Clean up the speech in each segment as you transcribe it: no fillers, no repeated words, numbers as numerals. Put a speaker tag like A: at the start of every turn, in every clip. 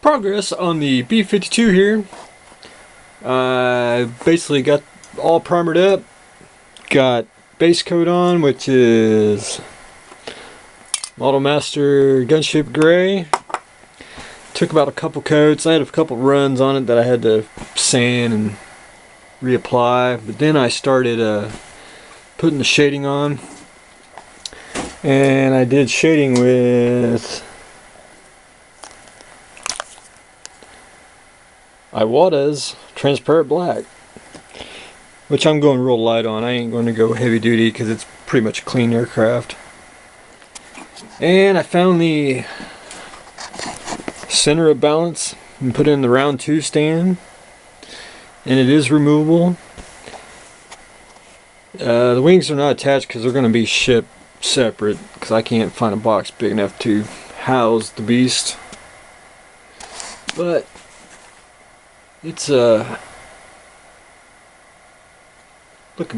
A: Progress on the B52 here. I basically got all primered up. Got base coat on, which is Model Master Gunship Gray. Took about a couple coats. I had a couple runs on it that I had to sand and reapply. But then I started putting the shading on. And I did shading with Iwata's Transparent Black, which I'm going real light on. I ain't going to go heavy duty because it's pretty much a clean aircraft. And I found the center of balance and put in the round 2 stand, and it is removable. The wings are not attached because they're going to be shipped separate because I can't find a box big enough to house the beast. But it's looking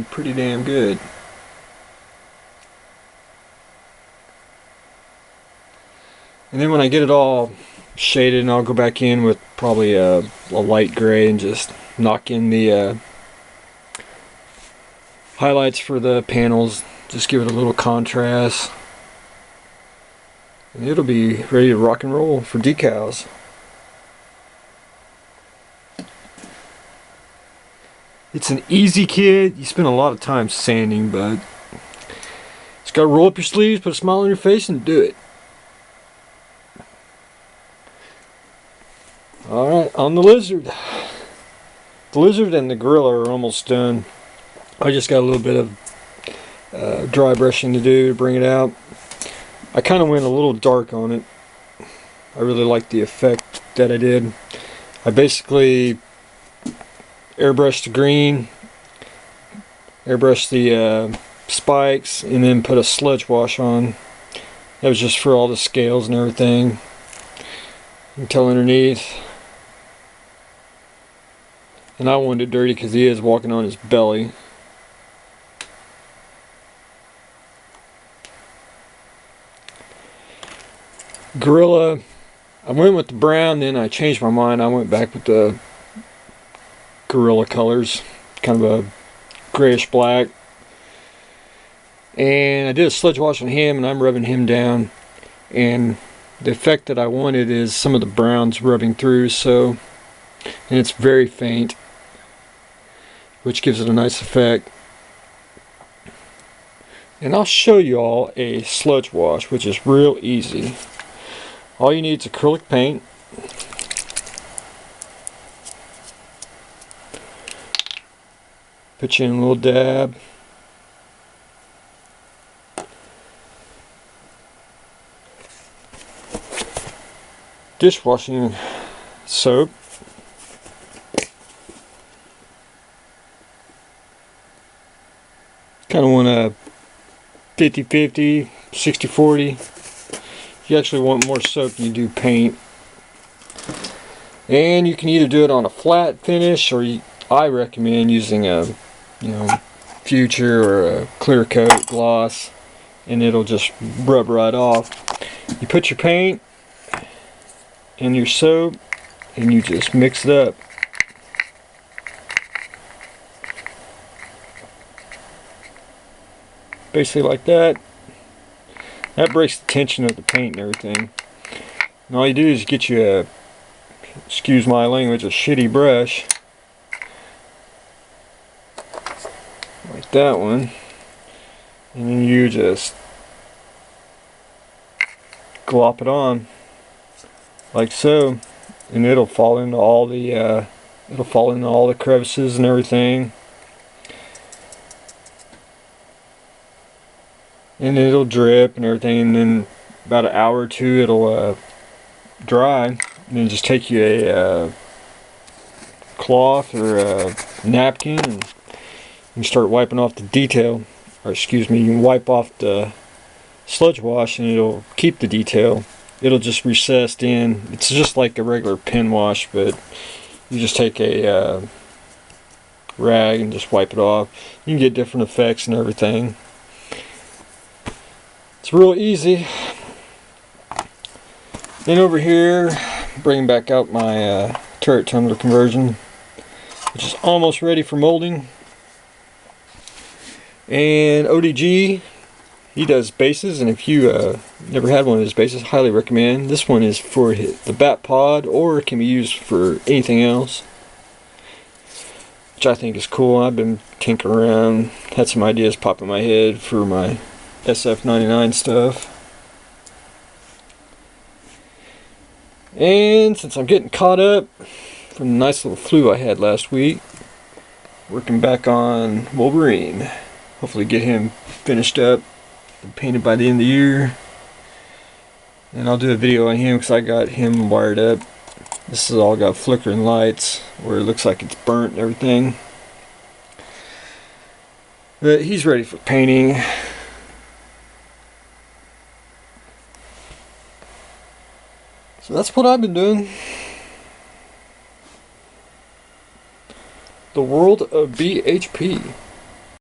A: pretty damn good. And then when I get it all shaded, and I'll go back in with probably a light gray and just knock in the highlights for the panels, just give it a little contrast, and it'll be ready to rock and roll for decals. It's an easy kit. You spend a lot of time sanding, but just gotta roll up your sleeves, put a smile on your face, and do it. Alright, on the Lizard. The Lizard and the Gorilla are almost done. I just got a little bit of dry brushing to do to bring it out. I kind of went a little dark on it. I really like the effect that I did. I basically airbrushed the green, airbrushed the spikes, and then put a sludge wash on. That was just for all the scales and everything. You can tell underneath. And I wanted it dirty because he is walking on his belly. Gorilla, I went with the brown, then I changed my mind. I went back with the Gorilla colors, kind of a grayish black. And I did a sludge wash on him, and I'm rubbing him down. And the effect that I wanted is some of the browns rubbing through, so, and it's very faint, which gives it a nice effect. And I'll show you all a sludge wash, which is real easy. All you need is acrylic paint. Put you in a little dab. Dishwashing soap. Kind of want a 50-50, 60-40. You actually want more soap than you do paint. And you can either do it on a flat finish, or I recommend using a Future or a clear coat gloss, and it'll just rub right off. You put your paint and your soap, and you just mix it up. Basically like that. That breaks the tension of the paint and everything. And all you do is get you a, excuse my language, a shitty brush. Like that one. And then you just glop it on. Like so. And it'll fall into all the crevices and everything. And it'll drip and everything, and then about an hour or two it'll dry. And then just take you a cloth or a napkin, and you start wiping off the detail, or excuse me, you can wipe off the sludge wash and it'll keep the detail. It'll just recess in. It's just like a regular pen wash, but you just take a rag and just wipe it off. You can get different effects and everything. It's real easy. Then over here, bringing back out my turret tumbler conversion, which is almost ready for molding. And ODG, he does bases, and if you never had one of his bases, highly recommend. This one is for the bat pod, or it can be used for anything else, which I think is cool. I've been tinkering around, had some ideas pop in my head for my SF99 stuff. And since I'm getting caught up from the nice little flu I had last week, working back on Wolverine. Hopefully get him finished up and painted by the end of the year. And I'll do a video on him because I got him wired up. This has all got flickering lights where it looks like it's burnt and everything. But he's ready for painting. So that's what I've been doing. The world of BHP.